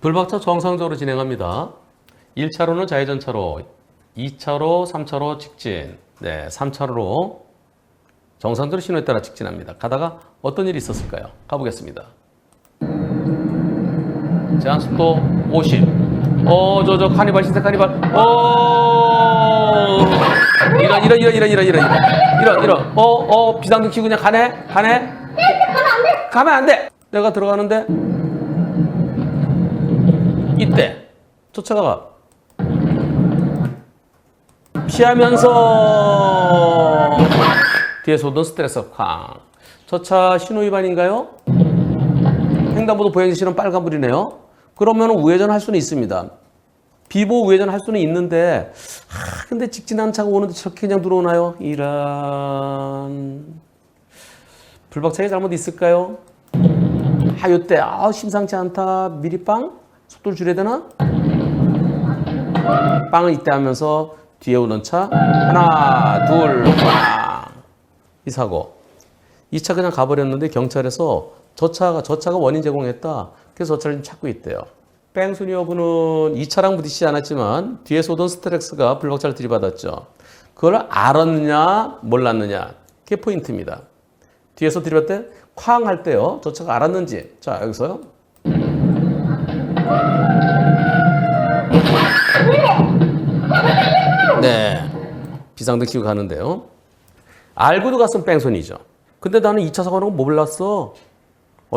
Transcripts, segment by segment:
불박차 정상적으로 진행합니다. 1차로는 좌회전차로, 2차로, 3차로 직진. 네, 3차로로 정상적으로 신호에 따라 직진합니다. 가다가 어떤 일이 있었을까요? 가보겠습니다. 제한 속도 50. 저 카니발, 신세 카니발. 이런. 비상등 켜고 그냥 가네? 가면 안 돼! 내가 들어가는데, 이때, 저 차가 피하면서 뒤에서 오던 스트레스 쾅. 저 차 신호 위반인가요? 횡단보도 보행지시는 빨간불이네요. 그러면 우회전 할 수는 있습니다. 비보 우회전 할 수는 있는데, 근데 직진하는 차가 오는데 저렇게 그냥 들어오나요? 이런. 불박차의 잘못 있을까요? 요때, 심상치 않다. 미리 빵? 속도를 줄여야 되나? 빵을 이때 하면서 뒤에 오는 차, 하나, 둘, 빵! 이 사고. 이 차 그냥 가버렸는데 경찰에서 저 차가 원인 제공했다. 그래서 저 차를 지금 찾고 있대요. 뺑소니 여부는 이 차랑 부딪히지 않았지만 뒤에서 오던 스트렉스가 불박차를 들이받았죠. 그걸 알았느냐 몰랐느냐 그게 포인트입니다. 뒤에서 들이받을 때 쾅 할 때요. 저 차가 알았는지. 자, 여기서요. 네. 비상등 켜고 가는데요. 알고도 갔으면 뺑소니죠. 근데 나는 2차 사고는 거 몰랐어.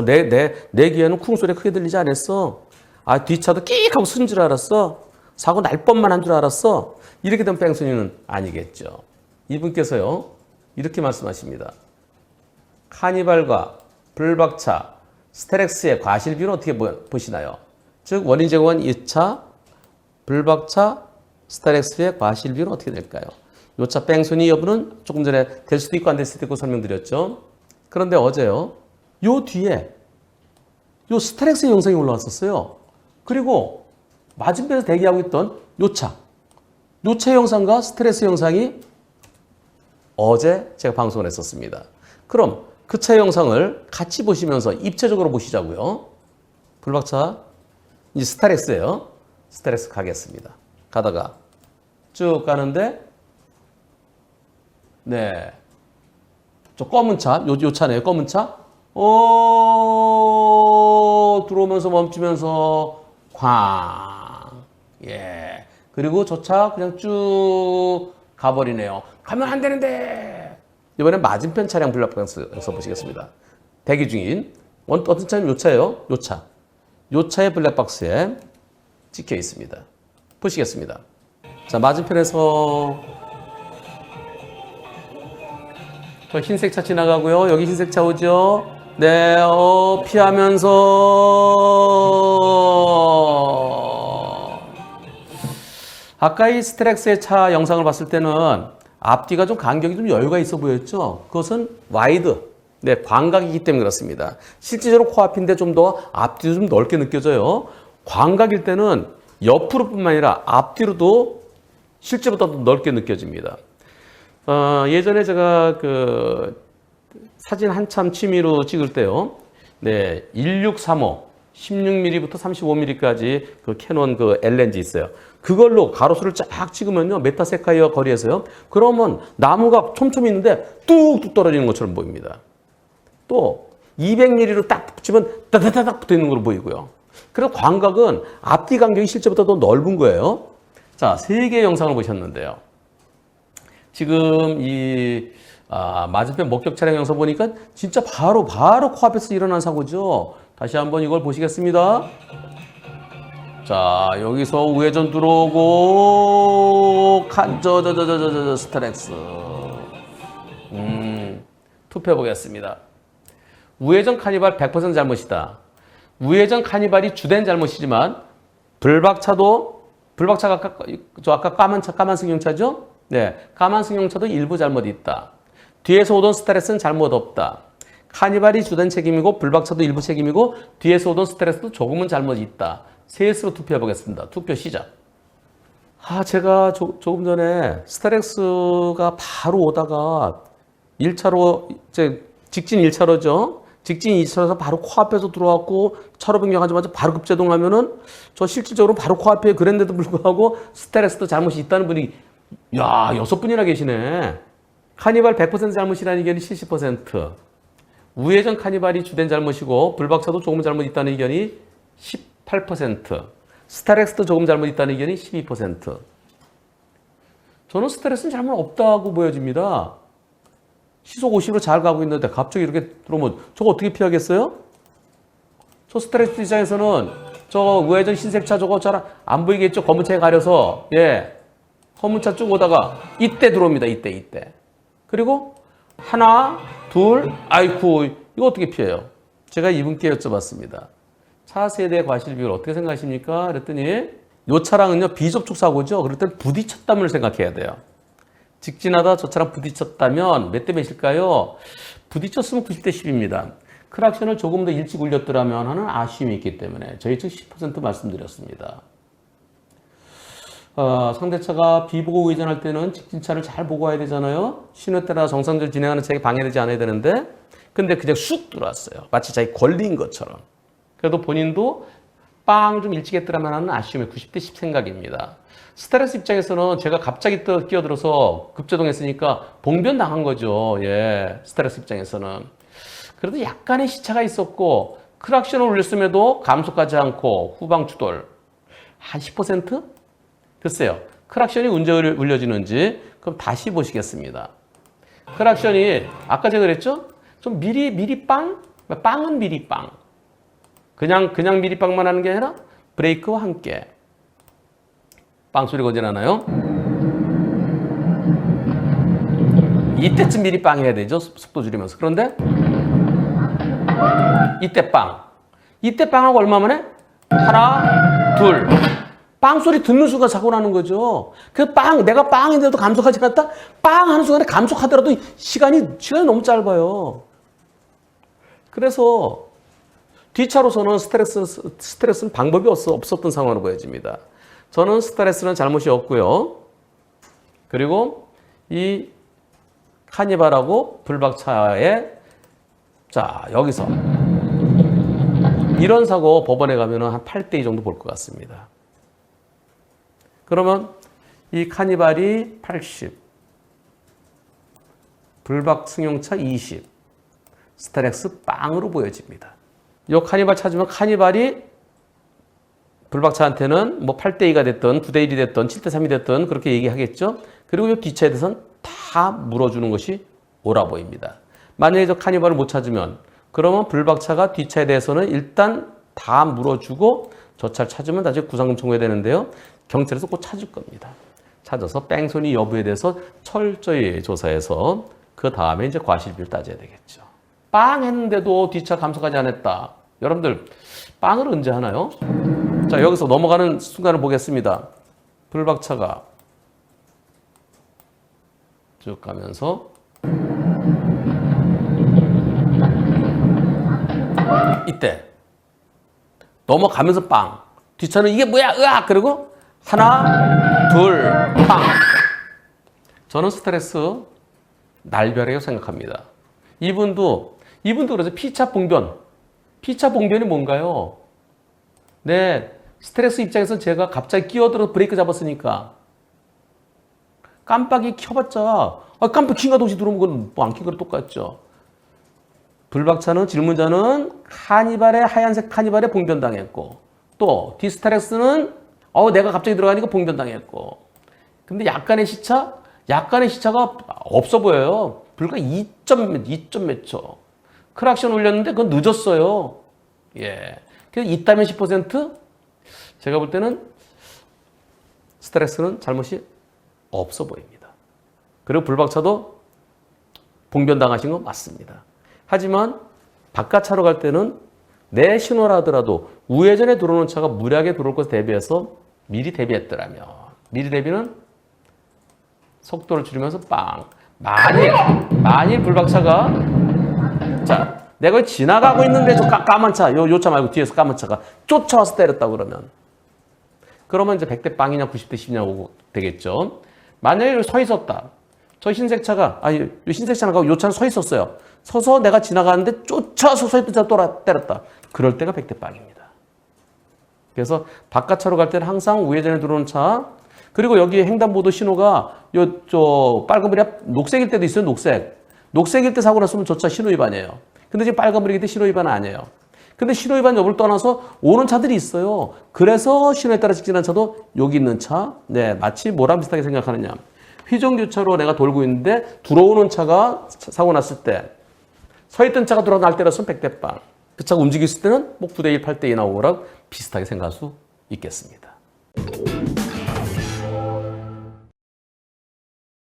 내 귀에는 쿵 소리가 크게 들리지 않았어. 뒷차도 끼익 하고 쓴 줄 알았어. 사고 날 뻔만 한 줄 알았어. 이렇게 된 뺑소니는 아니겠죠. 이분께서요, 이렇게 말씀하십니다. 카니발과 불박차, 스테렉스의 과실 비율은 어떻게 보시나요? 즉, 원인 제공한 2차, 불박차, 스테렉스의 과실 비율은 어떻게 될까요? 요 차 뺑소니 여부는 조금 전에 될 수도 있고 안 될 수도 있고 설명드렸죠. 그런데 어제요, 요 뒤에 요 스테렉스의 영상이 올라왔었어요. 그리고 맞은편에서 대기하고 있던 요 차 영상과 스트레스 영상이 어제 제가 방송을 했었습니다. 그럼 그 차 영상을 같이 보시면서 입체적으로 보시자고요. 불박차 이제 스트렉스예요. 스트렉스 가겠습니다. 가다가 쭉 가는데 네, 저 검은 차, 요 차네요. 검은 차. 들어오면서 멈추면서 쾅. 예. 그리고 저 차 그냥 쭉 가버리네요. 가면 안 되는데. 이번엔 맞은편 차량 블랙박스에서 보시겠습니다. 대기 중인 어떤 차는 요 차예요. 요 차. 요 차의 블랙박스에 찍혀 있습니다. 보시겠습니다. 자, 맞은편에서 저 흰색 차 지나가고요. 여기 흰색 차 오죠. 네, 피하면서 아까 이 스트렉스의 차 영상을 봤을 때는 앞뒤가 좀 간격이 좀 여유가 있어 보였죠. 그것은 와이드, 네, 광각이기 때문에 그렇습니다. 실질적으로 코앞인데 좀 더 앞뒤도 좀 넓게 느껴져요. 광각일 때는 옆으로뿐만 아니라 앞뒤로도 실제보다 더 넓게 느껴집니다. 예전에 제가 그 사진 한참 취미로 찍을 때요. 네, 1635, 16mm부터 35mm까지 그 캐논 그 L렌즈 있어요. 그걸로 가로수를 쫙 찍으면요. 메타세카이어 거리에서요. 그러면 나무가 촘촘히 있는데 뚝뚝 떨어지는 것처럼 보입니다. 또 200mm로 딱 붙이면 따다다닥 붙어 있는 걸로 보이고요. 그래서 광각은 앞뒤 간격이 실제보다 더 넓은 거예요. 자, 3개의 영상을 보셨는데요. 지금 이 맞은편 목격 차량 영상 보니까 진짜 바로 코앞에서 일어난 사고죠. 다시 한번 이걸 보시겠습니다. 자, 여기서 우회전 들어오고 스트렉스. 투표해 보겠습니다. 우회전 카니발 100% 잘못이다. 우회전 카니발이 주된 잘못이지만 불박차가 아까 까만 승용차죠? 네, 까만 승용차도 일부 잘못이 있다. 뒤에서 오던 스트레스는 잘못 없다. 카니발이 주된 책임이고 불박차도 일부 책임이고 뒤에서 오던 스트레스도 조금은 잘못이 있다. 셋으로 투표해 보겠습니다. 투표 시작. 제가 조금 전에 스트렉스가 바로 오다가 1차로, 직진 1차로죠. 직진이 2차로에서 바로 코앞에서 들어왔고 차로 변경하자마자 바로 급제동하면은 저 실질적으로 바로 코앞에 그랬는데도 불구하고 스트레스도 잘못이 있다는 분이 야 6분이나 계시네. 카니발 100% 잘못이라는 의견이 70%. 우회전 카니발이 주된 잘못이고 불박차도 조금 잘못 있다는 의견이 18%. 스타렉스도 조금 잘못 있다는 의견이 12%. 저는 스트레스는 잘못 없다고 보여집니다. 시속 50으로 잘 가고 있는데 갑자기 이렇게 들어오면 저거 어떻게 피하겠어요? 저 스트레스 입장에서는 저 우회전 흰색차 저거 잘 안 보이겠죠? 검은 차에 가려서 예 검은 차 쭉 오다가 이때 들어옵니다. 이때. 그리고 하나, 둘, 아이쿠 이거 어떻게 피해요? 제가 이분께 여쭤봤습니다. 차 세대 과실 비율 어떻게 생각하십니까? 그랬더니 이 차량은요 비접촉 사고죠. 그럴 땐 부딪혔다면 생각해야 돼요. 직진하다 저 차랑 부딪혔다면 몇 대 몇일까요? 부딪혔으면 90대 10입니다. 크락션을 조금 더 일찍 울렸더라면 하는 아쉬움이 있기 때문에 저희 측 10% 말씀드렸습니다. 상대차가 비보고 우회전할 때는 직진차를 잘 보고 와야 되잖아요. 신호 때나 정상적으로 진행하는 차에 방해되지 않아야 되는데 근데 그냥 쑥 들어왔어요. 마치 자기 걸린 것처럼. 그래도 본인도 빵 좀 일찍 했더라면 하는 아쉬움이 90대 10 생각입니다. 스트레스 입장에서는 제가 갑자기 끼어들어서 급제동했으니까 봉변 당한 거죠. 예, 스트레스 입장에서는. 그래도 약간의 시차가 있었고 크락션을 울렸음에도 감속하지 않고 후방 추돌 한 10%? 글쎄요. 크락션이 언제 울려지는지 그럼 다시 보시겠습니다. 크락션이 아까 제가 그랬죠? 좀 미리 빵? 빵은 미리 빵. 그냥 미리 빵만 하는 게 아니라 브레이크와 함께. 빵 소리가 언제 나나요? 이때쯤 미리 빵 해야 되죠. 속도 줄이면서. 그런데 이때 빵. 이때 빵하고 얼마 만에? 하나, 둘. 빵 소리 듣는 순간 사고 나는 거죠. 그 빵, 내가 빵인데도 감속하지 않았다? 빵 하는 순간에 감속하더라도 시간이 너무 짧아요. 그래서 뒷차로서는 스트레스는 방법이 없었던 상황으로 보여집니다. 저는 스트레스는 잘못이 없고요. 그리고 이 카니발하고 불박차에 자 여기서 이런 사고 법원에 가면 한 8대2 정도 볼 것 같습니다. 그러면 이 카니발이 80, 불박 승용차 20, 스타렉스 빵으로 보여집니다. 이 카니발 찾으면 카니발이 불박차한테는 뭐 8대2가 됐든 9대1이 됐든 7대3이 됐든 그렇게 얘기하겠죠. 그리고 이 뒷차에 대해서는 다 물어주는 것이 옳아 보입니다. 만약에 저 카니발을 못 찾으면 그러면 불박차가 뒷차에 대해서는 일단 다 물어주고 저 차를 찾으면 나중에 구상금 청구해야 되는데요. 경찰에서 꼭 찾을 겁니다. 찾아서 뺑소니 여부에 대해서 철저히 조사해서 그 다음에 이제 과실비를 따져야 되겠죠. 빵 했는데도 뒷차 감속하지 않았다. 여러분들 빵을 언제 하나요? 자 여기서 넘어가는 순간을 보겠습니다. 불박차가 쭉 가면서 이때 넘어가면서 빵. 뒷차는 이게 뭐야? 으악! 그리고 하나, 둘, 빵. 저는 스트레스 날벼락이라고 생각합니다. 이분도 그러죠. 피차 봉변. 피차 봉변이 뭔가요? 네, 스트레스 입장에서 제가 갑자기 끼어들어서 브레이크 잡았으니까 깜빡이 켜봤자 깜빡 킨가 동시 들어오면 그건 뭐 안 킨 거랑 똑같죠. 불박차는 질문자는 하얀색 카니발에 봉변당했고 또 디스타렉스는 내가 갑자기 들어가니까 봉변당했고 근데 약간의 시차가 없어 보여요. 불과 2점 몇 초. 크락션 올렸는데 그건 늦었어요. 예. 그래서 있다면 10%? 제가 볼 때는 스트레스는 잘못이 없어 보입니다. 그리고 불박차도 봉변당하신 건 맞습니다. 하지만 바깥차로 갈 때는 내 신호라 하더라도 우회전에 들어오는 차가 무리하게 들어올 것에 대비해서 미리 대비했더라면 미리 대비는 속도를 줄이면서 빵. 만일 불박차가 자 내가 지나가고 있는데 저 까만 차, 요 차 말고 뒤에서 까만 차가 쫓아와서 때렸다 그러면 이제 100대 빵이냐 90대 10이냐 되겠죠. 만약에 서 있었다. 저 흰색 차가, 이 흰색 차가 요 차는 서 있었어요. 서서 내가 지나가는데 쫓아서 서 있던 차 때렸다. 그럴 때가 100대 빵입니다. 그래서 바깥차로 갈 때는 항상 우회전에 들어오는 차, 그리고 여기 횡단보도 신호가 빨간불이 녹색일 때도 있어요, 녹색. 녹색일 때 사고 났으면 저 차 신호위반이에요. 근데 지금 빨간불이기 때문에 신호위반은 아니에요. 근데 신호위반 여부를 떠나서 오는 차들이 있어요. 그래서 신호에 따라 직진한 차도 여기 있는 차, 네, 마치 뭐랑 비슷하게 생각하느냐. 휘정교차로 내가 돌고 있는데 들어오는 차가 사고 났을 때 서 있던 차가 들어와 날 때렸으면 100대 빵. 그 차가 움직였을 때는 뭐 9대1, 8대2 나오고 거랑 비슷하게 생각할 수 있겠습니다.